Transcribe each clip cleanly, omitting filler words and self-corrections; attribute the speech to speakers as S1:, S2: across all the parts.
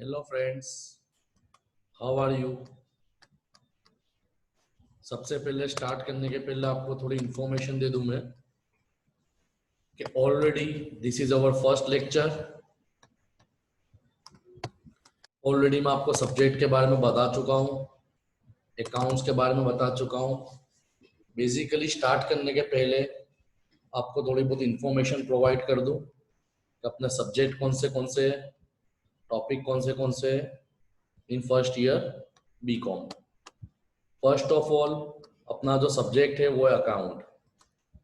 S1: Hello friends, how are you. सबसे पहले start करने के पहले आपको थोड़ी इंफॉर्मेशन दे दूं मैं कि already this is our first lecture. Already मैं आपको सब्जेक्ट के बारे में बता चुका हूं, अकाउंट्स के बारे में बता चुका हूं। बेसिकली स्टार्ट करने के पहले आपको थोड़ी बहुत इंफॉर्मेशन प्रोवाइड कर दूं कि अपने सब्जेक्ट कौन से है, टॉपिक कौन से है in first year BCom. First of all अपना जो सब्जेक्ट है वो है account.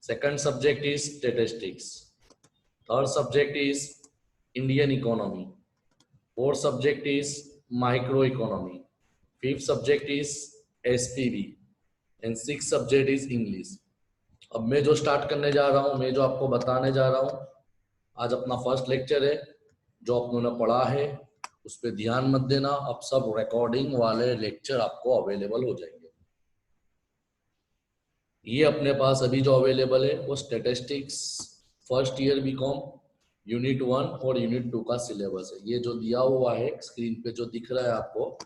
S1: Second subject is statistics. Third subject is Indian economy. Fourth subject is micro economy. Fifth subject is SPB and six subject is English. अब मैं जो start करने जा रहा हूँ, मैं जो आपको बताने जा रहा हूँ, आज अपना फर्स्ट लेक्चर है। जो आपने पढ़ा है उस पर ध्यान मत देना। अब सब रिकॉर्डिंग वाले लेक्चर आपको अवेलेबल हो जाएंगे। ये अपने पास अभी जो अवेलेबल है वो statistics first year BCom unit 1 और यूनिट 2 का सिलेबस है। ये जो दिया हुआ है स्क्रीन पे जो दिख रहा है आपको,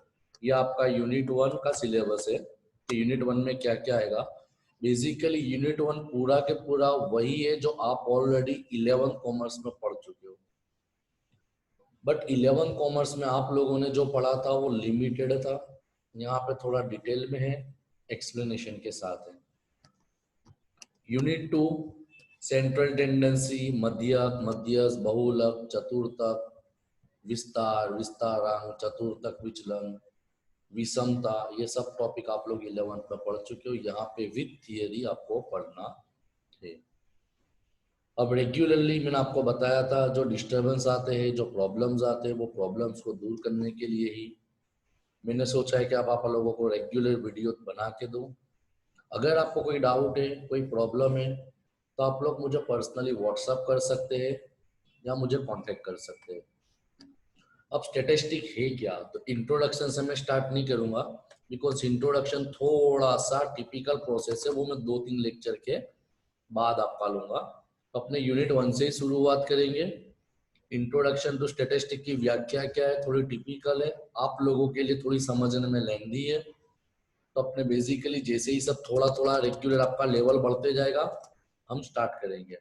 S1: ये आपका यूनिट 1 का सिलेबस है। तो यूनिट 1 में क्या क्या आएगा। बेसिकली यूनिट 1 पूरा के पूरा वही है जो आप ऑलरेडी 11 कॉमर्स में पढ़ चुके हो। बट 11 कॉमर्स में आप लोगों ने जो पढ़ा था वो लिमिटेड था। यहाँ पे थोड़ा डिटेल में है, एक्सप्लेनेशन के साथ है। यूनिट 2 सेंट्रल टेंडेंसी, मध्यक, मध्यस्थ, बहुलक, चतुर्थक, विस्तार, विस्तारांक, चतुर्थक विचलन, विषमता, ये सब टॉपिक आप लोग 11th में पढ़ चुके हो। यहाँ पे विद थियरी आपको पढ़ना है। अब रेगुलरली मैंने आपको बताया था जो डिस्टर्बेंस आते हैं, जो प्रॉब्लम्स आते हैं, वो प्रॉब्लम्स को दूर करने के लिए ही मैंने सोचा है कि आप लोगों को रेगुलर वीडियो बना के दूं। अगर आपको कोई डाउट है, कोई प्रॉब्लम है, तो आप लोग मुझे पर्सनली व्हाट्सअप कर सकते हैं या मुझे कांटेक्ट कर सकते हैं। अब स्टैटिस्टिक है क्या, तो इंट्रोडक्शन से मैं स्टार्ट नहीं करूंगा, बिकॉज इंट्रोडक्शन थोड़ा सा टिपिकल प्रोसेस है, वो मैं 2-3 लेक्चर के बाद आपका लूंगा। अपने यूनिट 1 से ही शुरुआत करेंगे। इंट्रोडक्शन टू स्टैटिस्टिक की व्याख्या क्या है, थोड़ी टिपिकल है, आप लोगों के लिए थोड़ी समझने में लेंदी है। तो अपने बेसिकली जैसे ही सब थोड़ा थोड़ा रेगुलर आपका लेवल बढ़ते जाएगा, हम स्टार्ट करेंगे।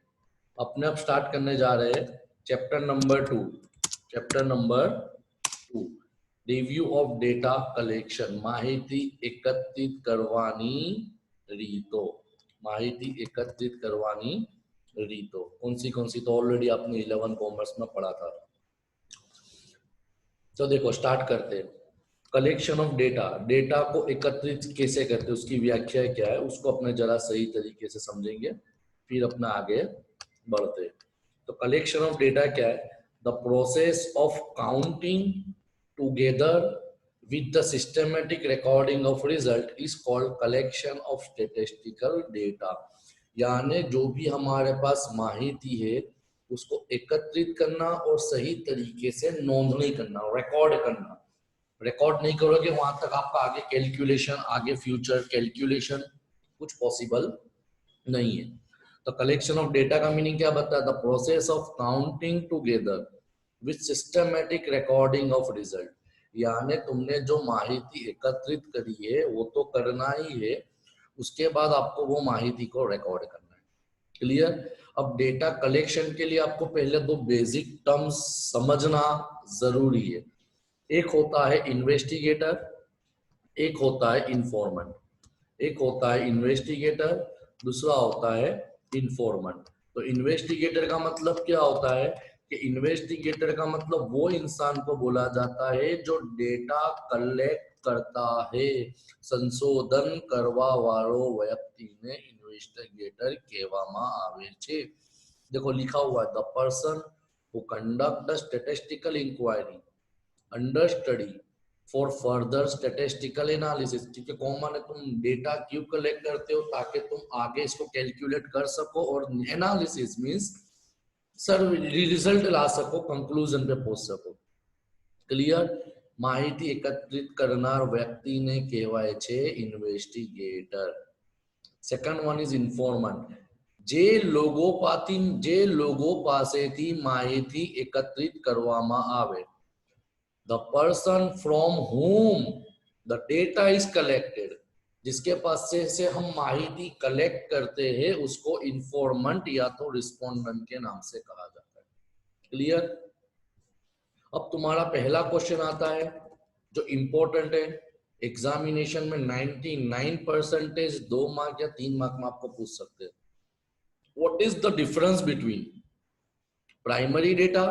S1: अपने अब स्टार्ट करने जा रहे हैं chapter number 2। Chapter number 2 review of data collection, माहिती एकत्रित करवानी रीतो। माहिती एकत्रित करवानी रीतो कौन सी तो ऑलरेडी आपने 11 कॉमर्स में पढ़ा था। तो देखो स्टार्ट करते हैं। कलेक्शन ऑफ डेटा, डेटा को एकत्रित कैसे करते हैं, उसकी व्याख्या क्या है, उसको अपने जरा सही तरीके से समझेंगे, फिर अपना आगे बढ़ते। तो कलेक्शन ऑफ डेटा क्या है, the process of counting together with the systematic recording of result is called collection of statistical data। यानी जो भी हमारे पास माहिती है उसको एकत्रित करना और सही तरीके से नोंदनी करना, रिकॉर्ड करना। रिकॉर्ड नहीं करोगे वहां तक आपका आगे कैलकुलेशन, आगे फ्यूचर कैलकुलेशन कुछ पॉसिबल नहीं है। तो कलेक्शन ऑफ डेटा का मीनिंग क्या बताया, the process of counting together with systematic recording of result. यानी तुमने जो माहिती एकत्रित करी है वो तो करना ही है, उसके बाद आपको वो माहिती को रिकॉर्ड करना है। क्लियर। अब डेटा कलेक्शन के लिए आपको पहले दो बेसिक टर्म्स समझना जरूरी है। एक होता है इन्वेस्टिगेटर, एक होता है इंफॉर्मेंट। एक होता है इन्वेस्टिगेटर, दूसरा होता है इंफॉर्मेंट। तो इन्वेस्टिगेटर का मतलब क्या होता है कि इन्वेस्टिगेटर का मतलब वो इंसान को बोला जाता है जो डेटा कलेक्ट करता है। संशोधन करवा वालो व्यक्तिने इन्वेस्टिगेटर कहेવામાં આવે છે। देखो लिखा हुआ है, the person who conduct the statistical inquiry under study for further statistical analysis. ठीक है, कॉमन है, तुम डेटा क्यों कलेक्ट करते हो, ताकि तुम आगे इसको कैलकुलेट कर सको और एनालिसिस मींस सर रिजल्ट ला सको, कंक्लूजन पे पहुंच सको। क्लियर। माहिती एकत्रित करनार व्यक्तिने કહેવાય છે ઇન્વેસ્ટિગેટર। સેકન્ડ વન ઇઝ ઇન્ફોર્મન્ટ, જે લોકો પાસેથી માહિતી એકત્રિત કરવામાં આવે। The person from home the data is collected, जिसके पास से हम माहिती कलेक्ट करते हैं उसको इंफॉर्मेंट या तो रिस्पोंडेंट के नाम से कहा जाता है। क्लियर? अब तुम्हारा पहला क्वेश्चन आता है जो इंपॉर्टेंट है, एग्जामिनेशन में 99% 2 मार्क या 3 मार्क में आपको पूछ सकते हैं। What is the difference between primary data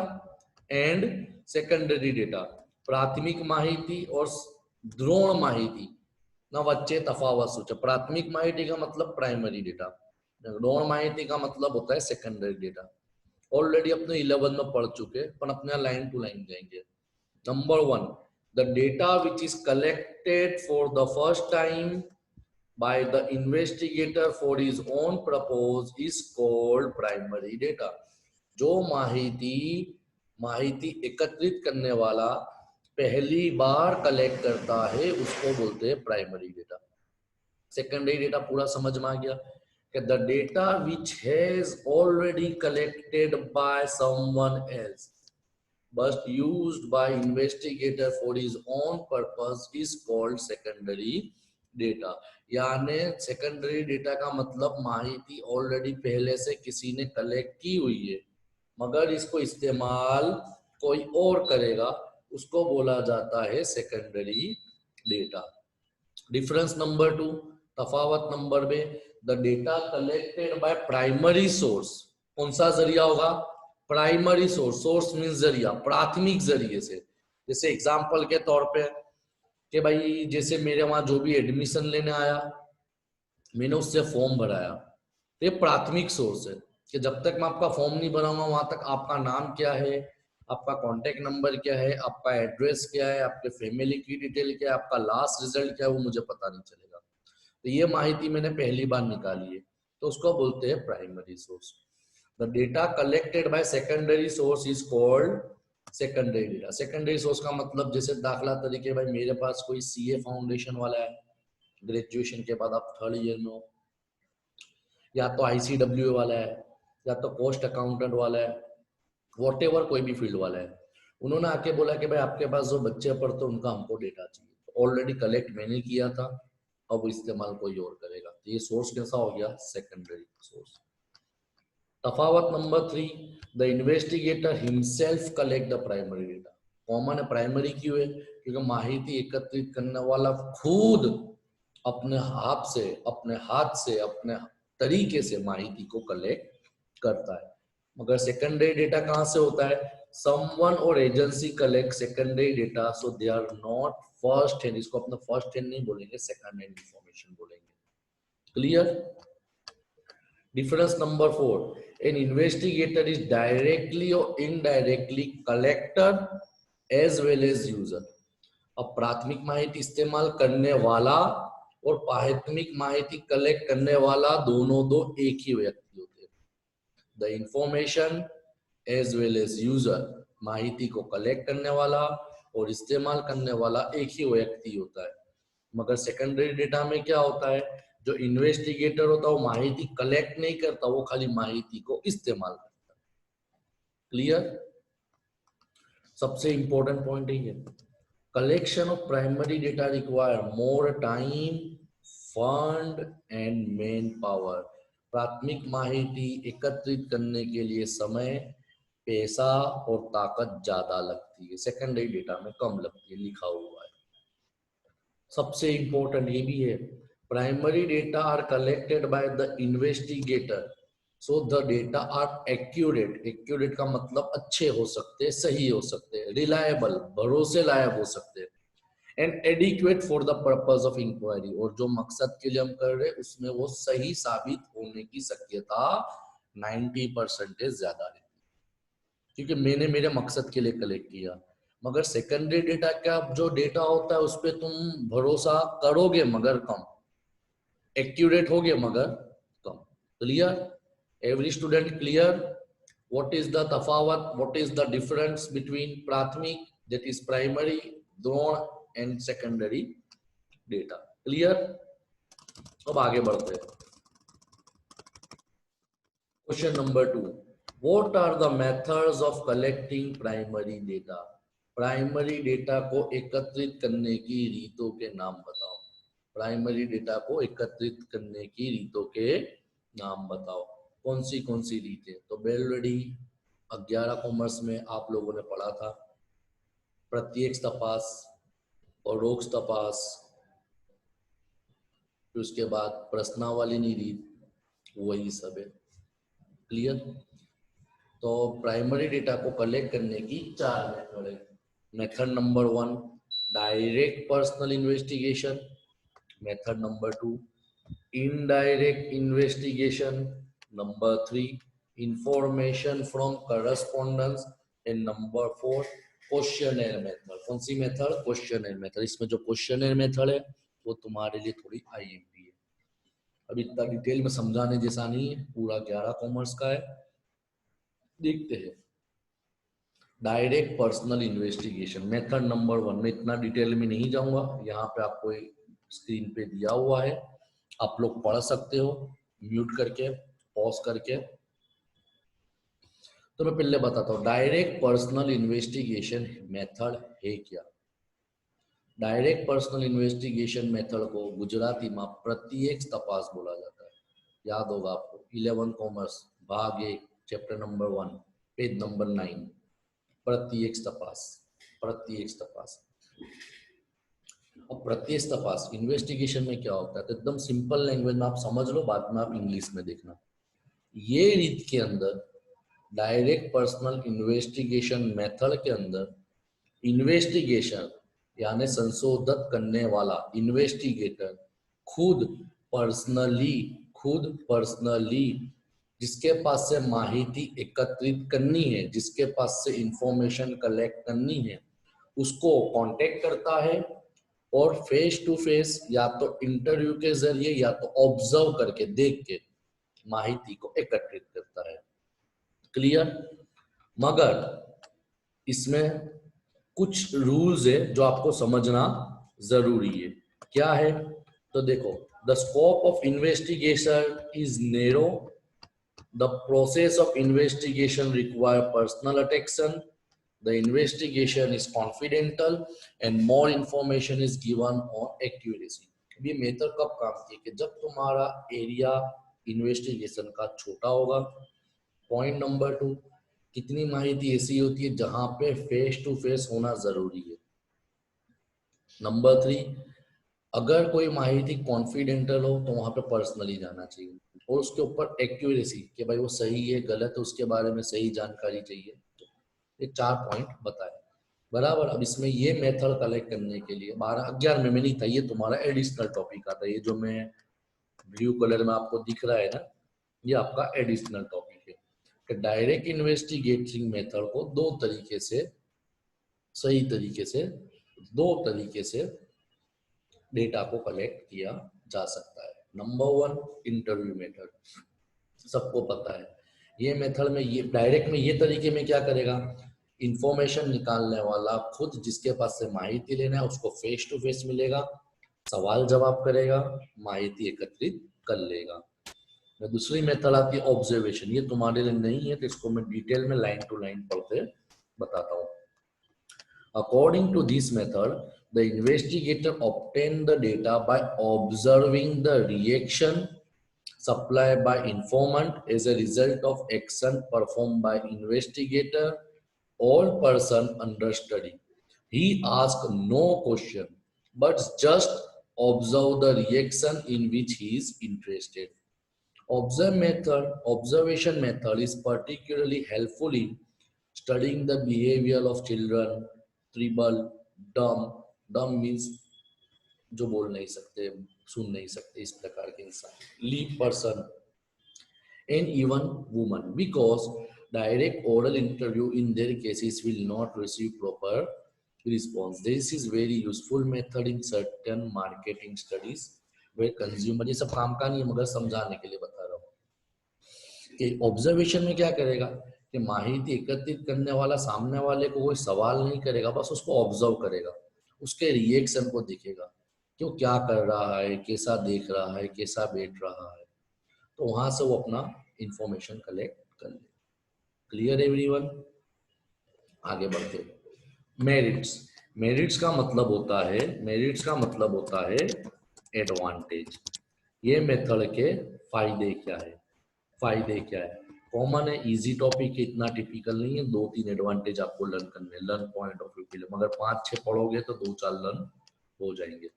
S1: and secondary data? प्राथमिक माहिती और द्रोण माहिती ना वच्चे तफावत सूच। प्राथमिक माहिती का मतलब प्राइमरी डेटा, द्रोण माहिती का मतलब होता है सेकंडरी डेटा। ऑलरेडी अपने 11 में पढ़ चुके, पर अपने लाइन टू लाइन जाएंगे। Number 1, the data which is collected for the first time by the investigator for his own purpose is called primary data। जो माहिती एकत्रित करने वाला पहली बार कलेक्ट करता है उसको बोलते हैं प्राइमरी डेटा। सेकेंडरी डेटा पूरा समझ में आ गया कि the data which has already collected by someone else but used by investigator for his own purpose is called secondary data। यानी सेकेंडरी डेटा का मतलब माहिती ऑलरेडी पहले से किसी ने कलेक्ट की हुई है मगर इसको इस्तेमाल कोई और करेगा, उसको बोला जाता है सेकेंडरी डेटा। डिफरेंस नंबर 2, तफावत नंबर में, the data collected by primary source. कौन सा जरिया होगा? Primary source. सोर्स मीन्स जरिया, प्राथमिक जरिए से। जैसे एग्जांपल के तौर पे कि भाई जैसे मेरे वहां जो भी एडमिशन लेने आया, मैंने उससे फॉर्म भराया, तो ये प्राथमिक सोर्स है कि जब तक मैं आपका फॉर्म नहीं भराऊंगा वहां तक आपका नाम क्या है, आपका कॉन्टेक्ट नंबर क्या है, आपका एड्रेस क्या है, आपके फैमिली की डिटेल क्या है, आपका लास्ट रिजल्ट क्या है, वो मुझे पता नहीं चलेगा। तो ये माहिती मैंने पहली बार निकाली है, तो उसको बोलते हैं primary source. The data collected by secondary source is called secondary data. Secondary source का मतलब जैसे दाखला तरीके भाई मेरे पास कोई सीए फाउंडेशन वाला है, ग्रेजुएशन के बाद आप 3rd ईयर में हो, या तो आईसीडब्ल्यू वाला है, या तो कॉस्ट अकाउंटेंट वाला है, वॉटेवर कोई भी फील्ड वाला है, उन्होंने आके बोला कि भाई आपके पास जो बच्चे पढ़ते उनका हमको डेटा चाहिए। ऑलरेडी कलेक्ट मैंने किया था, अब इस्तेमाल कोई और करेगा, तो ये सोर्स कैसा हो गया? Secondary source. तफावत number 3, the investigator himself collect the primary data. Common है प्राइमरी क्यों है? क्योंकि माहिती एकत्रित करने वाला खुद अपने हाथ से अपने तरीके से माहिती को कलेक्ट करता है। मगर सेकेंडरी डेटा कहां से होता है? समवन और agency collect secondary data, so they are not first hand. इसको अपना फर्स्ट हैंड नहीं बोलेंगे, सेकंड हैंड इंफॉर्मेशन बोलेंगे। Clear? Difference number 4, an investigator is directly or indirectly collector as well as user। अब प्राथमिक माहिती इस्तेमाल करने वाला और प्राथमिक माहिती कलेक्ट करने वाला दोनों दो एक ही व्यक्ति होते हैं। The information as well as user, माहिती को कलेक्ट करने वाला और इस्तेमाल करने वाला एक ही व्यक्ति होता है। मगर सेकेंडरी डेटा में क्या होता है? जो इन्वेस्टिगेटर होता है वो माहिती कलेक्ट नहीं करता, वो खाली माहिती को इस्तेमाल करता है। क्लियर? सबसे इंपॉर्टेंट पॉइंट है collection of primary data require more time, fund and man power. प्राथमिक माहिती एकत्रित करने के लिए समय, पैसा और ताकत ज्यादा लगती है, सेकेंडरी डेटा में कम लगती है, लिखा हुआ है। सबसे इंपॉर्टेंट ये भी है, primary data are collected by the investigator, so the data are accurate. Accurate का मतलब अच्छे हो सकते हैं, सही हो सकते हैं, रिलायबल, भरोसे लायक हो सकते हैं, and adequate for the purpose of inquiry. और जो मकसद के लिए हम कर रहे हैं उसमें वो सही साबित होने की शक्यता 90% ज्यादा है, क्योंकि मैंने मेरे मकसद के लिए कलेक्ट किया। मगर सेकेंडरी डेटा का जो डेटा होता है उस पर तुम भरोसा करोगे मगर कम, एक्यूरेट होगे मगर कम। Clear? Every student clear? What is the तफावत, what is the difference between प्राथमिक दैट इज प्राइमरी, द्रोण एंड सेकेंडरी डेटा? क्लियर? अब आगे बढ़ते हैं। Question number 2, what are the methods of collecting primary data? Primary data को एकत्रित करने की रीतों के नाम बताओ। प्राइमरी डेटा को एकत्रित करने की रीतों के नाम बताओ। कौन सी रीतें? तो बेलरेडी 11 कॉमर्स में आप लोगों ने पढ़ा था, प्रत्येक तपास, परोक्ष तपास, फिर उसके बाद प्रश्नावली रीत, वही सब है। क्लियर? तो प्राइमरी डेटा को कलेक्ट करने की 4 मेथड है। Method number 1 direct personal investigation, method number 2 indirect investigation, number 3 information from correspondence, and number 4 questionnaire method. कौन सी मेथड? Questionnaire method. इसमें जो क्वेश्चनर मेथड है वो तुम्हारे लिए थोड़ी आईएमपी है, अभी इतना डिटेल में समझाने जैसा नहीं है, पूरा 11 कॉमर्स का है। देखते हैं direct personal investigation method number 1 में इतना डिटेल में नहीं जाऊंगा, यहाँ पे आपको स्क्रीन पे दिया हुआ है, आप लोग पढ़ सकते हो म्यूट करके, पॉज करके। तो मैं पहले बताता हूँ डायरेक्ट पर्सनल इन्वेस्टिगेशन मेथड है क्या। डायरेक्ट पर्सनल इन्वेस्टिगेशन मेथड को गुजराती में प्रत्यक्ष तपास बोला जाता है। याद होगा आपको 11 कॉमर्स भाग 1 चैप्टर नंबर 1 पेज नंबर 9, प्रत्यक्ष तपास। प्रत्यक्ष तपास। अब प्रत्यक्ष तपास इन्वेस्टिगेशन में क्या होता है तो एकदम सिंपल लैंग्वेज में आप समझ लो, बाद में आप इंग्लिश में देखना। ये रीत के अंदर डायरेक्ट पर्सनल इन्वेस्टिगेशन मेथड के अंदर इन्वेस्टिगेशन यानी संशोधित करने वाला इन्वेस्टिगेटर खुद पर्सनली जिसके पास से माहिती एकत्रित करनी है, जिसके पास से इंफॉर्मेशन कलेक्ट करनी है, उसको कांटेक्ट करता है और फेस टू फेस या तो इंटरव्यू के जरिए या तो ऑब्जर्व करके देख के माहिती को एकत्रित करता है। क्लियर? मगर इसमें कुछ रूल्स है जो आपको समझना जरूरी है। क्या है? तो देखो, the scope of investigation is narrow, the process of investigation require personal attention, the investigation is confidential and more information is given on accuracy। ये मेथड कब काम की कि जब तुम्हारा एरिया इन्वेस्टिगेशन का छोटा होगा। पॉइंट नंबर 2 कितनी माहिती ऐसी होती है जहां पे फेस टू फेस होना जरूरी है। नंबर 3 अगर कोई माहिती कॉन्फिडेंशियल हो तो वहां पे पर्सनली जाना चाहिए, और उसके ऊपर एक्यूरेसी कि भाई वो सही है गलत है उसके बारे में सही जानकारी चाहिए। ये 4 पॉइंट बताए बराबर। अब इसमें ये मेथड कलेक्ट करने के लिए 12-11 में नहीं था, ये तुम्हारा एडिशनल टॉपिक आता है। ये जो मैं ब्लू कलर में आपको दिख रहा है ना, ये आपका एडिशनल टॉपिक है कि डायरेक्ट इन्वेस्टिगेटिंग मेथड को दो तरीके से, सही तरीके से, दो तरीके से डेटा को कलेक्ट किया जा सकता है। नंबर 1 इंटरव्यू मेथड, सबको पता है। ये मेथड में, ये डायरेक्ट में ये तरीके में क्या करेगा, इंफॉर्मेशन निकालने वाला खुद जिसके पास से माहिती लेना है उसको फेस टू फेस मिलेगा, सवाल जवाब करेगा, माहिती एकत्रित कर लेगा। दूसरी मेथड आती है ऑब्जर्वेशन, ये तुम्हारे लिए नहीं है तो इसको मैं डिटेल में लाइन टू लाइन पढ़ते बताता हूँ। According to this method the investigator obtained the data by observing the reaction supplied by informant as a result of action performed by investigator or person under study. He asked no question but just observe the reaction in which he is interested. Observation method is particularly helpful in studying the behavior of children, tribal, dumb, dumb means जो बोल नहीं सकते, सुन नहीं सकते, इस प्रकार के इंसान, leap person and even women, because direct oral interview in their cases will not receive proper response. This is very useful method in certain marketing studies where consumer, ये सब काम का नहीं है मगर समझाने के लिए बता रहा हूँ कि ऑब्जर्वेशन में क्या करेगा कि माहिती एकत्रित करने वाला सामने वाले को कोई सवाल नहीं करेगा, बस उसको ऑब्जर्व करेगा, उसके रिएक्शन को देखेगा कि वो क्या कर रहा है, कैसा देख रहा है, कैसा बैठ रहा है, तो वहां से वो अपना इंफॉर्मेशन कलेक्ट कर ले। Clear everyone? आगे बढ़ते। मेरिट्स, मेरिट्स का मतलब होता है, मेरिट्स का मतलब होता है एडवांटेज। ये मेथड के फायदे क्या है, फायदे क्या है, कॉमन है, इजी टॉपिक है, इतना टिपिकल नहीं है, 2-3 एडवांटेज आपको लर्न करने, लर्न पॉइंट ऑफ व्यू के लिए, मगर 5-6 पढ़ोगे तो 2-4 लर्न हो जाएंगे।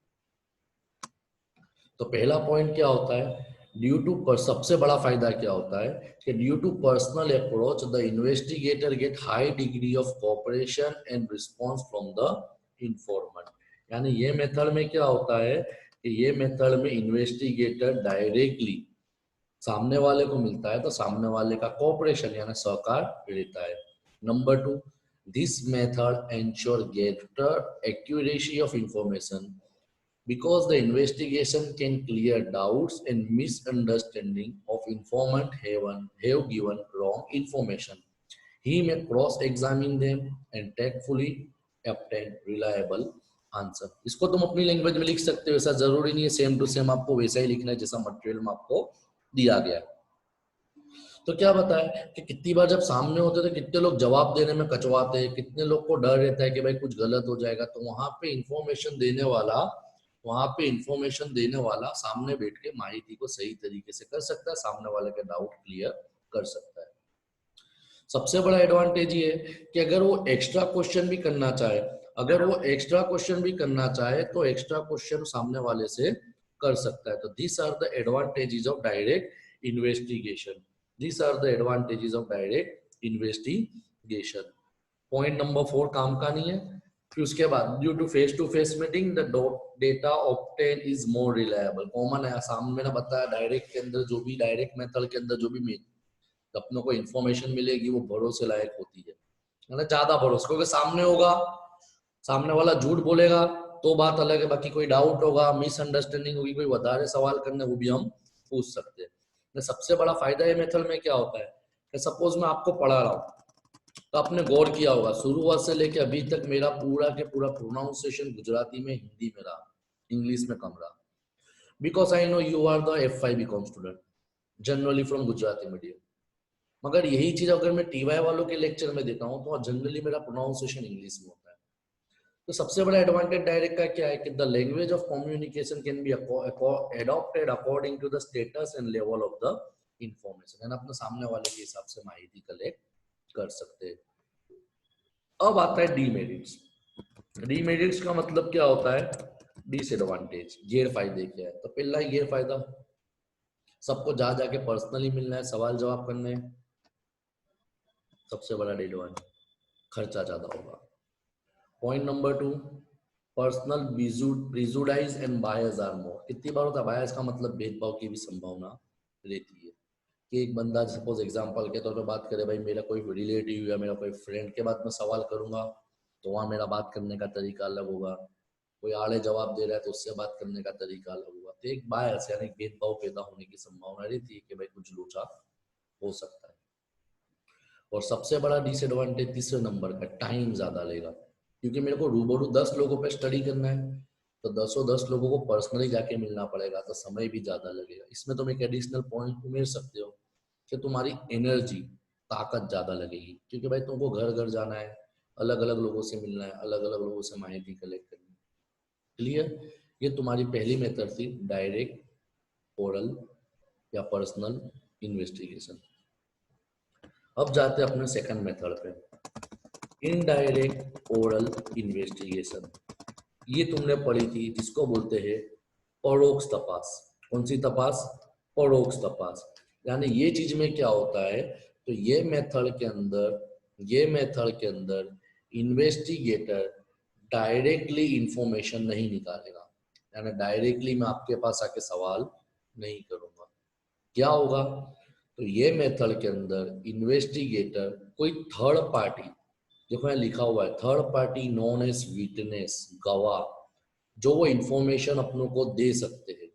S1: तो पहला पॉइंट क्या होता है, ड्यू टू पर, सबसे बड़ा फायदा क्या होता है कि due to personal approach the investigator get high degree of cooperation and response from the informant. यानी ये मेथड में क्या होता है कि ये मेथड में इन्वेस्टिगेटर डायरेक्टली सामने वाले को मिलता है तो सामने वाले का कोऑपरेशन यानी सहकार रहता है। Number 2, this method ensure greater accuracy of information because the investigation can clear doubts and misunderstanding of informant have given wrong information. He may cross-examine them and tactfully obtain reliable answer. इसको तुम अपनी language में लिख सकते हो, ऐसा जरूरी नहीं है सेम टू सेम आपको वैसा ही लिखना है जैसा मटेरियल में आपको दिया गया है। तो क्या बताया कि कितनी बार जब सामने होते थे कितने लोग जवाब देने में कचवाते हैं, कितने लोग को डर रहता है कि भाई कुछ गलत हो जाएगा, तो वहां पे इंफॉर्मेशन देने वाला, वहां पे इंफॉर्मेशन देने वाला सामने बैठ के माहिती को सही तरीके से कर सकता है, सामने वाले के डाउट क्लियर कर सकता है। सबसे बड़ा एडवांटेज ये है कि अगर वो एक्स्ट्रा क्वेश्चन भी करना चाहे, अगर वो एक्स्ट्रा क्वेश्चन भी करना चाहे तो एक्स्ट्रा क्वेश्चन सामने वाले से कर सकता है। तो this are the advantages of direct investigation, this are the advantages of direct investigation. Point number 4 काम का नहीं है। फिर उसके बाद due to face meeting the data obtain is more reliable. Common है, सामने मैंने बताया डायरेक्ट के अंदर जो भी, डायरेक्ट मेथड के अंदर जो भी अपनों को इन्फॉर्मेशन मिलेगी वो भरोसे लायक होती है ना, ज्यादा भरोसा, क्योंकि सामने होगा, सामने वाला झूठ बोलेगा तो बात अलग है, बाकी कोई डाउट होगा, मिसअंडरस्टैंडिंग होगी, कोई વધારે सवाल करने वो भी हम पूछ सकते हैं। सबसे बड़ा फायदा ये मेथड में क्या होता है कि सपोज मैं आपको पढ़ा रहा हूँ तो आपने गौर किया होगा शुरुआत से लेके अभी तक मेरा पूरा के पूरा प्रोनाउंसिएशन गुजराती में, हिंदी में रहा, इंग्लिश में कम रहा, because I know you are the F5 BCom student generally from Gujarati medium. मगर यही चीज अगर मैं TY वालों के लेक्चर में देता हूँ तो जनरली मेरा प्रोनाउंसिएशन इंग्लिश में होता है। तो सबसे बड़ा एडवांटेज डायरेक्ट का क्या है कि the language of communication can be adopted according to the status and level of the information, यानी अपने सामने वाले के हिसाब से माहिती कलेक्ट कर सकते हैं। अब आता है डीमेरिट्स। डीमेरिट्स का मतलब क्या होता है, डिसएडवांटेज, गैर फायदे क्या है। तो पहला ही गैर फायदा, सबको जा जाके पर्सनली मिलना है, सवाल जवाब करने हैं, सबसे बड़ा डिसएडवांटेज, खर्चा ज्यादा होगा। Point number 2, personal prejudice and bias are more. कितनी बार होता है बायस का मतलब भेदभाव की भी संभावना रहती है कि एक बंदा सपोज एग्जांपल के तौर पे बात करे, भाई मेरा कोई रिलेटिव या मेरा कोई फ्रेंड के बाद में सवाल करूंगा तो वहां मेरा बात करने का तरीका अलग होगा, कोई आड़े जवाब दे रहा है तो उससे बात करने का तरीका अलग होगा, तो एक बायस यानी भेदभाव पैदा होने की संभावना रहती है कि भाई कुछ लोचा हो सकता है। और सबसे बड़ा डिसएडवांटेज तीसरे नंबर का, टाइम ज्यादा लेगा, क्योंकि मेरे को रूबरू 10 लोगों पे स्टडी करना है तो 10 लोगों को पर्सनली जाके मिलना पड़ेगा तो समय भी ज्यादा लगेगा। इसमें तुम एक एडिशनल पॉइंट उमेर सकते हो कि तुम्हारी एनर्जी, ताकत ज्यादा लगेगी, क्योंकि भाई तुमको घर घर जाना है, अलग अलग लोगों से मिलना है, अलग अलग लोगों से माहिती कलेक्ट करनी है। क्लियर, ये तुम्हारी पहली मेथड थी डायरेक्ट ओरल या पर्सनल इन्वेस्टिगेशन। अब जाते हैं अपने सेकंड मेथड पे, इनडायरेक्ट ओरल इन्वेस्टिगेशन। ये तुमने पढ़ी थी, जिसको बोलते हैं परोक्ष तपास। कौन सी तपास, परोक्ष तपास। यानी ये चीज में क्या होता है, तो ये मेथड के अंदर, ये मेथड के अंदर इन्वेस्टिगेटर डायरेक्टली इंफॉर्मेशन नहीं निकालेगा, यानी डायरेक्टली मैं आपके पास आके सवाल नहीं करूंगा। क्या होगा, तो ये मेथड के अंदर इन्वेस्टिगेटर कोई थर्ड पार्टी, देखो यहाँ लिखा हुआ है third party known as witness, गवाह, जो वो इंफॉर्मेशन अपनों को दे सकते हैं,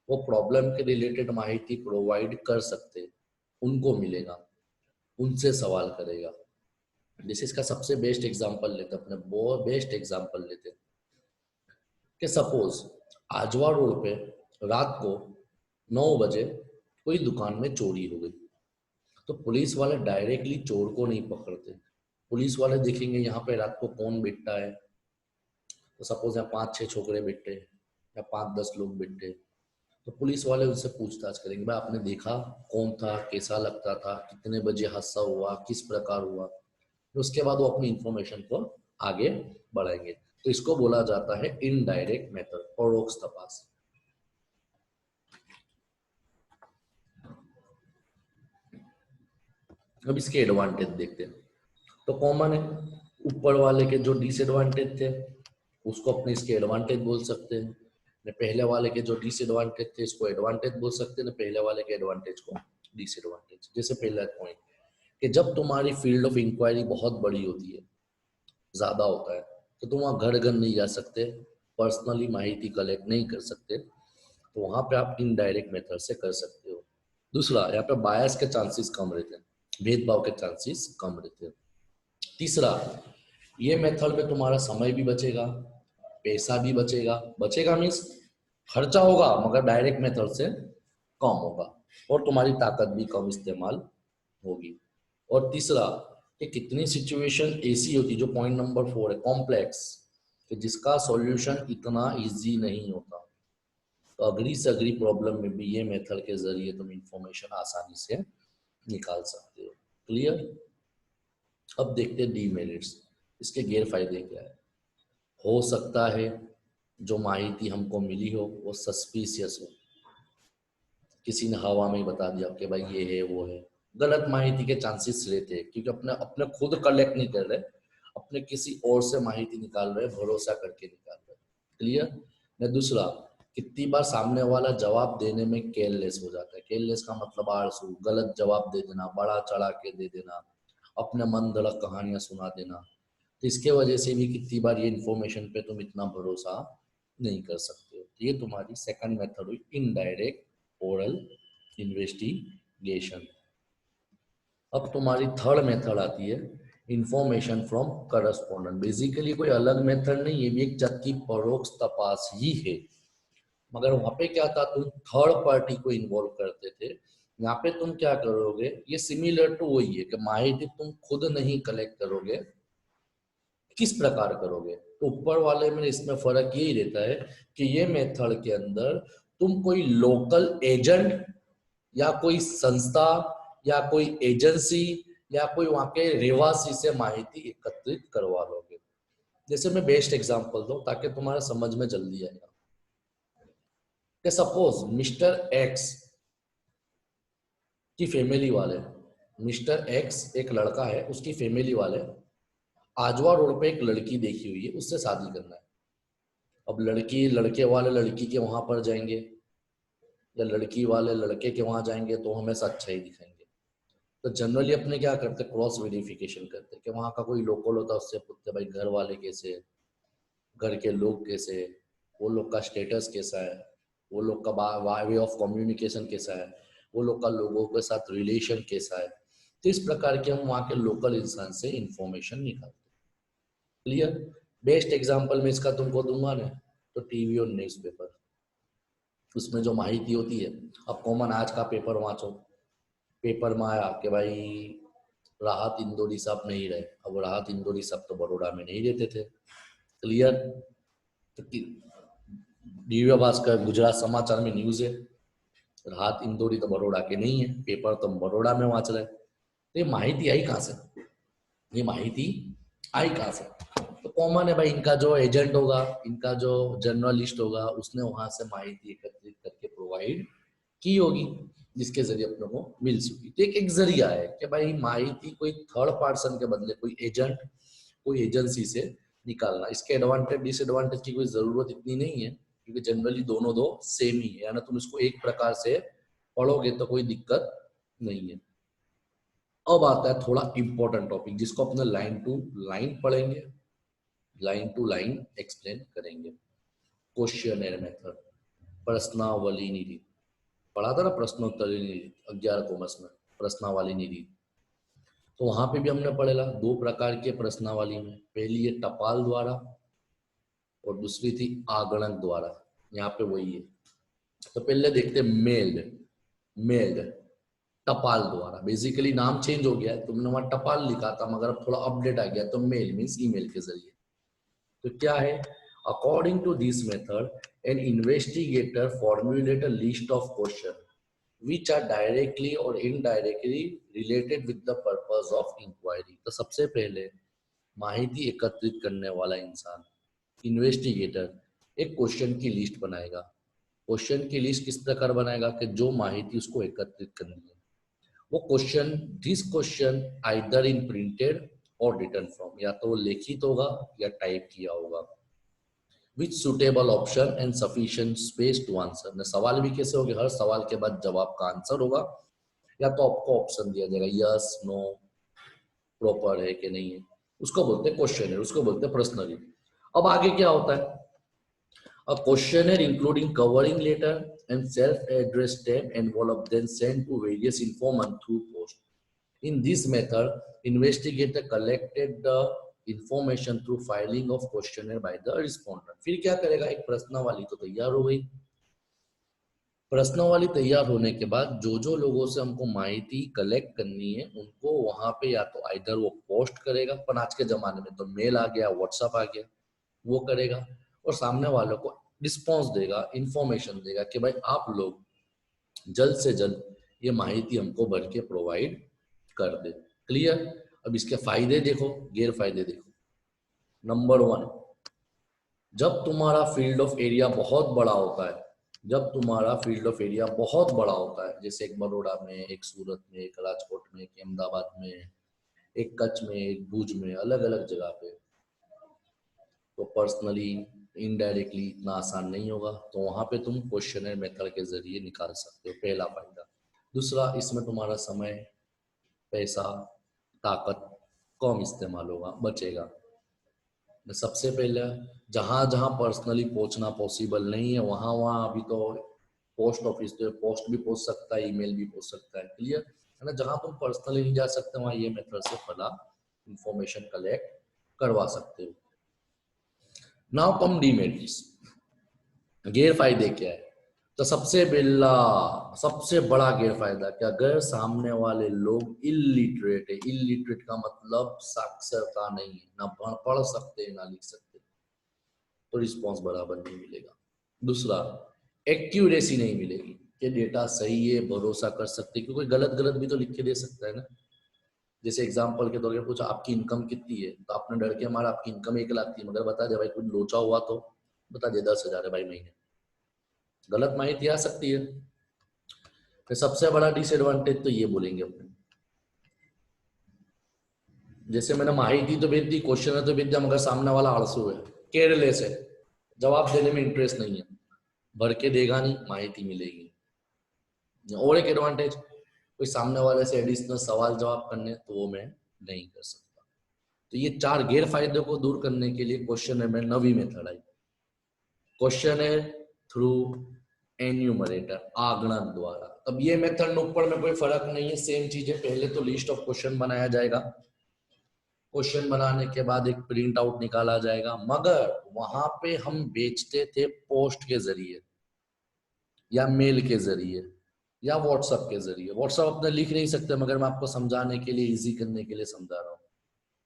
S1: वो प्रॉब्लम के रिलेटेड माहिती प्रोवाइड कर सकते हैं, उनको मिलेगा, उनसे सवाल करेगा। जैसे इसका सबसे बेस्ट एग्जांपल लेते हैं, अपने बहुत बेस्ट एग्जांपल लेते हैं कि सपोज आजवा रोड पे रात को 9 बजे कोई दुकान में चोरी हो गई, तो पुलिस वाले डायरेक्टली चोर को नहीं पकड़ते, पुलिस वाले देखेंगे यहाँ पे रात को कौन बैठा है, तो सपोज यहाँ 5-6 छोकरे बैठे या 5-10 लोग बैठे, तो पुलिस वाले उनसे पूछताछ करेंगे, भाई आपने देखा कौन था, कैसा लगता था, कितने बजे हादसा हुआ, किस प्रकार हुआ। तो उसके बाद वो अपनी इंफॉर्मेशन को आगे बढ़ाएंगे। तो इसको बोला जाता है इनडायरेक्ट मेथड, परोक्ष तपास। अब इसके एडवांटेज देखते हैं। तो कॉमन है, ऊपर वाले के जो डिसएडवांटेज थे उसको अपने इसके एडवांटेज बोल सकते हैं, ने पहले वाले के जो डिसएडवांटेज थे इसको एडवांटेज बोल सकते हैं, पहले वाले के एडवांटेज को डिसएडवांटेज। जैसे पहला पॉइंट कि जब तुम्हारी फील्ड ऑफ इंक्वायरी बहुत बड़ी होती है, ज्यादा होता है, तो तुम वहाँ घर घर नहीं जा सकते, पर्सनली माहिती कलेक्ट नहीं कर सकते, तो वहां पे आप इनडायरेक्ट मेथड से कर सकते हो। दूसरा, यहाँ पे बायस के चांसेस कम रहते हैं, भेदभाव के चांसेस कम रहते हैं। तीसरा, ये मेथड में तुम्हारा समय भी बचेगा, पैसा भी बचेगा। बचेगा मीन्स खर्चा होगा मगर डायरेक्ट मेथड से कम होगा, और तुम्हारी ताकत भी कम इस्तेमाल होगी। और तीसरा, कि कितनी सिचुएशन ऐसी होती, जो पॉइंट नंबर 4 है, कॉम्प्लेक्स, कि जिसका सॉल्यूशन इतना इजी नहीं होता, तो अगली से अगली प्रॉब्लम में भी ये मेथड के जरिए तुम इंफॉर्मेशन आसानी से निकाल सकते हो। क्लियर? अब देखते हैं डीमेरिट्स, इसके गैर फायदे क्या है। हो सकता है जो माहिती हमको मिली हो वो सस्पिशियस हो, किसी ने हवा में ही बता दिया कि भाई ये है वो है। गलत माहिती के चांसेस रहते हैं, क्योंकि अपने अपने खुद कलेक्ट नहीं कर रहे, अपने किसी और से माहिती निकाल रहे, भरोसा करके निकाल रहे। क्लियर? न दूसरा, कितनी बार सामने वाला जवाब देने में केयरलेस हो जाता है। केयरलेस का मतलब आलसू, गलत जवाब दे देना, बड़ा चढ़ा के दे देना, अपने मन धड़क कहानियां सुना देना। तो इसके वजह से भी कितनी बार ये इन्फॉर्मेशन पे तुम इतना भरोसा नहीं कर सकते हो। तो ये तुम्हारी सेकंड मेथड हुई, इनडायरेक्ट ओरल इन्वेस्टिगेशन। अब तुम्हारी थर्ड मेथड आती है इंफॉर्मेशन फ्रॉम करस्पॉन्डेंट। बेसिकली कोई अलग मेथड नहीं, ये भी एक जात की परोक्ष तपास ही है, मगर वहां पे क्या था, तुम थर्ड पार्टी को इन्वॉल्व करते थे। यहाँ पे तुम क्या करोगे, ये सिमिलर टू वही है कि माहिती तुम खुद नहीं कलेक्ट करोगे। किस प्रकार करोगे? तो ऊपर वाले में इसमें फर्क यही रहता है कि ये मेथड के अंदर तुम कोई लोकल एजेंट या कोई संस्था या कोई एजेंसी या कोई वहां के रहवासी से माहिती एकत्रित करवा लोगे। जैसे मैं बेस्ट एग्जांपल दूं ताकि तुम्हारा समझ में जल्दी आएगा, कि सपोज मिस्टर एक्स की फैमिली वाले, मिस्टर एक्स एक लड़का है, उसकी फैमिली वाले आजवा रोड पे एक लड़की देखी हुई है, उससे शादी करना है। अब लड़की, लड़के वाले लड़की के वहां पर जाएंगे या लड़की वाले लड़के के वहां जाएंगे तो हमेशा अच्छा ही दिखाएंगे। तो जनरली अपने क्या करते, क्रॉस वेरिफिकेशन करते कि वहां का कोई लोकल होता है, उससे पूछते भाई घर वाले कैसे, घर के लोग कैसे, वो लोग का स्टेटस कैसा है, वो लोग का वे ऑफ कम्युनिकेशन कैसा है, वो लोग का लोगों के साथ रिलेशन कैसा है। तो इस प्रकार के हम वहाँ के लोकल इंसान से इंफॉर्मेशन निकालते हैं। क्लियर? बेस्ट एग्जांपल में इसका तुमको दूंगा ना, तो टीवी और न्यूज़पेपर, उसमें जो माहिती होती है, अब कॉमन आज का पेपर वाँचो, पेपर में आया कि भाई राहत इंदौरी साहब नहीं रहे। अब राहत इंदौरी साहब तो बड़ौदा में नहीं रहते थे। क्लियर? तो दिव्य भास्कर, गुजरात समाचार में न्यूज है, राहत इंदौरी तो बड़ौदा के नहीं है, पेपर तो बड़ौदा में वाँच रहे। तो ये माहिती आई कहाँ से? ये माहिती आई कहाँ से? तो कॉमन है भाई, इनका जो एजेंट होगा, इनका जो जर्नलिस्ट होगा, उसने वहां से माहिती एकत्रित करके प्रोवाइड की होगी, जिसके जरिए अपने को मिल सकी। तो एक जरिया है कि भाई माहिती कोई थर्ड पर्सन के बदले कोई एजेंट, कोई एजेंसी से निकालना। इसके एडवांटेज डिसएडवांटेज की कोई जरूरत इतनी नहीं है, क्योंकि जनरली दोनों दो सेम ही है, यानी तुम इसको एक प्रकार से पढ़ोगे तो कोई दिक्कत नहीं है। अब आता है थोड़ा इंपॉर्टेंट टॉपिक, जिसको अपने लाइन टू लाइन पढ़ेंगे, लाइन टू लाइन एक्सप्लेन करेंगे। क्वेश्चनर मेथड, प्रश्नावली नीति। पढ़ा था ना प्रश्नोत्तरी नीति 11 कॉमर्स में, प्रश्नावली नीति। तो वहां पे भी हमने पढ़ेला दो प्रकार के प्रश्नावली में, पहली है टपाल द्वारा और दूसरी थी आगणक द्वारा। यहाँ पे वही है। तो पहले देखते मेल्ड। मेल्ड टपाल द्वारा। बेसिकली नाम चेंज हो गया है, तुमने वहां टपाल लिखा था मगर अब थोड़ा अपडेट आ गया तो मेल मीन्स ईमेल के जरिए। तो क्या है, according to this method an investigator formulate a list of question which are directly or indirectly related with the purpose of inquiry। तो सबसे पहले माहिती एकत्रित करने वाला इंसान, इन्वेस्टिगेटर, एक क्वेश्चन की लिस्ट बनाएगा। क्वेश्चन की लिस्ट किस प्रकार बनाएगा कि जो माहिती उसको एकत्रित करनी है वो question, this question either in printed और रिटन फॉर्म, या तो लिखित होगा या टाइप किया होगा, which suitable option and sufficient space to answer. सवाल भी कैसे होगा, हर सवाल के बाद जवाब का आंसर होगा या तो आपको ऑप्शन दिया जाएगा यस नो, प्रॉपर है कि नहीं है, उसको बोलते हैं क्वेश्चन है, उसको बोलते हैं प्रश्नरी। अब आगे क्या होता है, a questionnaire including covering letter and self-addressed stamp envelope then sent to various informants through post। In this method, investigator collected the information through filing of questionnaire by the respondent। फिर क्या करेगा, एक प्रश्नावली तो तैयार हो गई। प्रश्नावली तैयार होने के बाद जो जो लोगों से हमको माहिती कलेक्ट करनी है उनको वहां पे या तो आइदर वो पोस्ट करेगा, पर आज के जमाने में तो मेल आ गया, व्हाट्सएप आ गया, वो करेगा, और सामने वालों को रिस्पॉन्स देगा, इंफॉर्मेशन देगा कि भाई आप लोग जल्द से जल्द ये माहिती हमको भर के प्रोवाइड कर दे। क्लियर। अब इसके फायदे देखो, गैर फायदे देखो। नंबर 1, जब तुम्हारा फील्ड ऑफ एरिया बहुत बड़ा होता है, जब तुम्हारा फील्ड ऑफ एरिया बहुत बड़ा होता है, जैसे एक बड़ौदा में, एक सूरत में, एक राजकोट में, एक अहमदाबाद में, एक कच्छ में, एक भुज में, अलग अलग जगह पे, तो पर्सनली इनडायरेक्टली इतना आसान नहीं होगा, तो वहां पे तुम क्वेश्चनर मेथड के जरिए निकाल सकते हो, पहला फायदा। दूसरा, इसमें तुम्हारा समय, पैसा, ताकत कम इस्तेमाल होगा, बचेगा। सबसे पहले जहां जहां पर्सनली पहुंचना पॉसिबल नहीं है वहां वहां अभी तो पोस्ट ऑफिस, तो पोस्ट भी पहुंच सकता है, ईमेल भी पहुंच सकता है। क्लियर है ना। जहां तुम पर्सनली नहीं जा सकते वहां ये मेथड से फला इंफॉर्मेशन कलेक्ट करवा सकते हो। नाउ कम डीमेरिट्स, गैर फायदे क्या है। तो सबसे बड़ा गैर फायदा क्या, अगर सामने वाले लोग इलिटरेट है, इलिटरेट का मतलब साक्षरता नहीं है, ना पढ़ सकते ना लिख सकते, तो रिस्पॉन्स बराबर नहीं मिलेगा। दूसरा, एक्यूरेसी नहीं मिलेगी कि डेटा सही है, भरोसा कर सकते, क्योंकि गलत गलत भी तो लिख के दे सकता है ना। जैसे एग्जांपल के तौर पर पूछा आपकी इनकम कितनी है, तो आपने डर के हमारा आपकी इनकम 1 लाख थी, मगर बता दे भाई कुछ लोचा हुआ तो बता दे 10,000 है भाई महीने, गलत माहिती आ सकती है। फिर सबसे बड़ा डिसएडवांटेज तो ये बोलेंगे अपने, जैसे मैंने माहिती तो भेज दी, क्वेश्चन तो भेज दिया, मगर सामने वाला आलसू है, केयरलेस है, जवाब देने में इंटरेस्ट नहीं है, भर के देगा नहीं, माहिती मिलेगी। और एक एडवांटेज, कोई सामने वाले से एडिशनल सवाल जवाब करने तो वो मैं नहीं कर सकता। तो ये 4 गैर फायदे को दूर करने के लिए क्वेश्चन में नवी मेथड आई, क्वेश्चन है थ्रू एन्यूमरेटर, आगणन द्वारा। अब ये मेथड ऊपर में कोई फर्क नहीं है, सेम चीज है। पहले तो लिस्ट ऑफ क्वेश्चन बनाया जाएगा, क्वेश्चन बनाने के बाद एक प्रिंट आउट निकाला जाएगा, मगर वहां पे हम बेचते थे पोस्ट के जरिए या मेल के जरिए या व्हाट्सएप के जरिए। व्हाट्सएप अपने लिख नहीं सकते, मगर मैं आपको समझाने के लिए, इजी करने के लिए समझा रहा हूँ।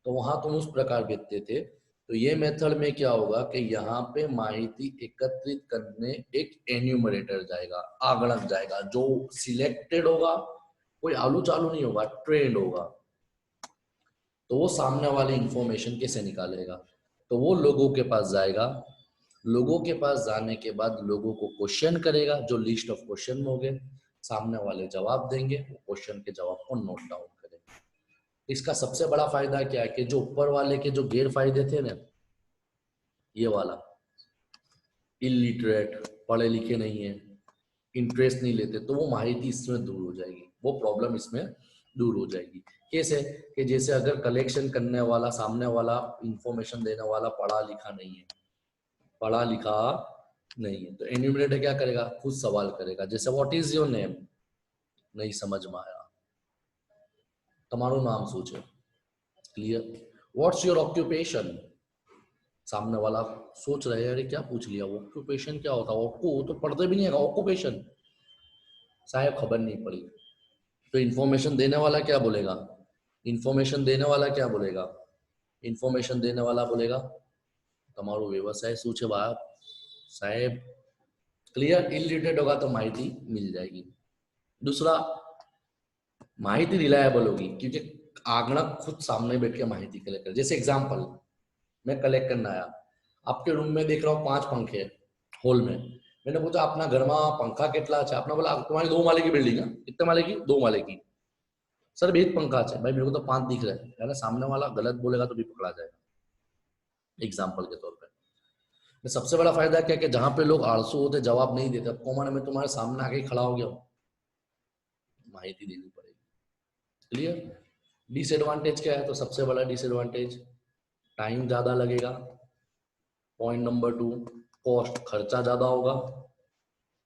S1: तो वहां तुम उस प्रकार भेजते थे। तो ये मेथड में क्या होगा कि यहाँ पे माहिती एकत्रित करने एक एन्यूमरेटर जाएगा, आगणक जाएगा, जो सिलेक्टेड होगा, कोई आलू चालू नहीं होगा, ट्रेंड होगा, तो वो सामने वाली इंफॉर्मेशन कैसे निकालेगा, तो वो लोगों के पास जाएगा, लोगों के पास जाने के बाद लोगों को क्वेश्चन करेगा, जो लिस्ट ऑफ क्वेश्चन हो गए, सामने वाले जवाब देंगे, वो क्वेश्चन के जवाब को नोट डाउन करेंगे। इसका सबसे बड़ा फायदा क्या है कि जो ऊपर वाले के जो गैर फायदे थे ना, ये वाला इलिटरेट, पढ़े लिखे नहीं है, इंटरेस्ट नहीं लेते, तो वो माहिती इसमें दूर हो जाएगी, वो प्रॉब्लम इसमें दूर हो जाएगी। कैसे कि जैसे अगर कलेक्शन करने वाला, सामने वाला इंफॉर्मेशन देने वाला पढ़ा लिखा नहीं है, पढ़ा लिखा नहीं है, तो एन्यूमरेटर क्या करेगा, खुद सवाल करेगा, जैसे व्हाट इज योर नेम, नहीं समझ में आया, तुम्हारो नाम सोचो, क्लियर। व्हाट्स योर ऑक्यूपेशन, सामने वाला सोच रहे हैं अरे क्या पूछ लिया, वो ऑक्यूपेशन क्या होता है, वो तो पढ़ते भी नहीं है, ऑक्यूपेशन शायद खबर नहीं पड़ी, तो इंफॉर्मेशन देने वाला क्या बोलेगा? इंफॉर्मेशन देने वाला क्या बोलेगा? इंफॉर्मेशन देने वाला बोलेगा તમારો વ્યવસાય શું છે બાપ સાહેબ? क्लियर? इलिटरेट होगा तो माहिती मिल जाएगी। दूसरा, माहिती रिलायबल होगी क्योंकि आंकड़ा खुद सामने बैठ के माहिती कलेक्ट कर। जैसे एग्जांपल, मैं कलेक्ट करना आया, आपके रूम में देख रहा हूँ 5 पंखे हॉल में। मैंने पूछा अपना घर में पंखा કેટલા છે? आपने बोला तुम्हारी 2 माले की बिल्डिंग है। कितने माले की? 2 माले की। सर 1 पंखा है भाई, मेरे को तो 5 दिख रहा है। यानी सामने वाला गलत बोलेगा तो भी पकड़ा जाएगा। एग्जाम्पल के तौर पर सबसे बड़ा फायदा क्या कि जहां पे लोग आलसू होते जवाब नहीं देते, अब कॉमन में तुम्हारे सामने आके खड़ा हो गया हूं, माहिती देनी पड़ेगी। क्लियर? डिसएडवांटेज क्या है? तो सबसे बड़ा डिसएडवांटेज टाइम ज्यादा लगेगा। पॉइंट नंबर 2, कॉस्ट, खर्चा ज्यादा होगा।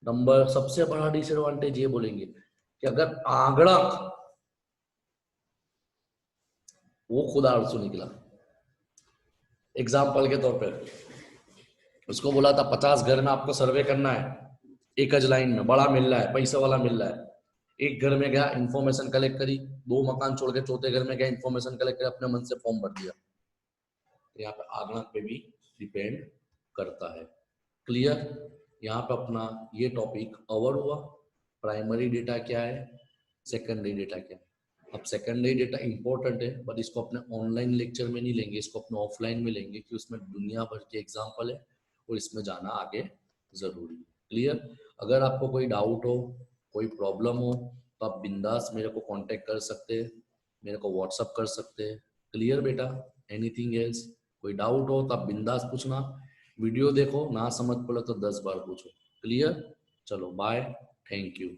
S1: नंबर सबसे बड़ा डिसएडवांटेज ये बोलेंगे कि अगर आंकड़ा वो खुद आलसू निकला। एग्जाम्पल के तौर पर उसको बोला था 50 घर में आपको सर्वे करना है, एक ज लाइन में, बड़ा मिल रहा है, पैसा वाला मिल रहा है। एक घर में गया, इंफॉर्मेशन कलेक्ट करी, 2 मकान छोड़ के चौथे घर में गया, इंफॉर्मेशन कलेक्ट कर अपने मन से फॉर्म भर दिया। तो यहाँ पे आगणक पे भी डिपेंड करता है। क्लियर? यहाँ पे अपना ये टॉपिक कवर हुआ। प्राइमरी डेटा क्या है, सेकेंडरी डेटा क्या है। अब सेकेंडरी डेटा इंपॉर्टेंट है, बट इसको अपने ऑनलाइन लेक्चर में नहीं लेंगे, इसको अपने ऑफलाइन में लेंगे क्योंकि उसमें दुनिया भर के एग्जाम्पल है और इसमें जाना आगे जरूरी है। क्लियर? अगर आपको कोई डाउट हो, कोई प्रॉब्लम हो, तो आप बिंदास मेरे को कांटेक्ट कर सकते हैं, मेरे को व्हाट्सअप कर सकते हैं। क्लियर बेटा? Anything else? कोई डाउट हो तो आप बिंदास पूछना। वीडियो देखो, ना समझ पड़े तो 10 बार पूछो। क्लियर? चलो बाय, थैंक यू।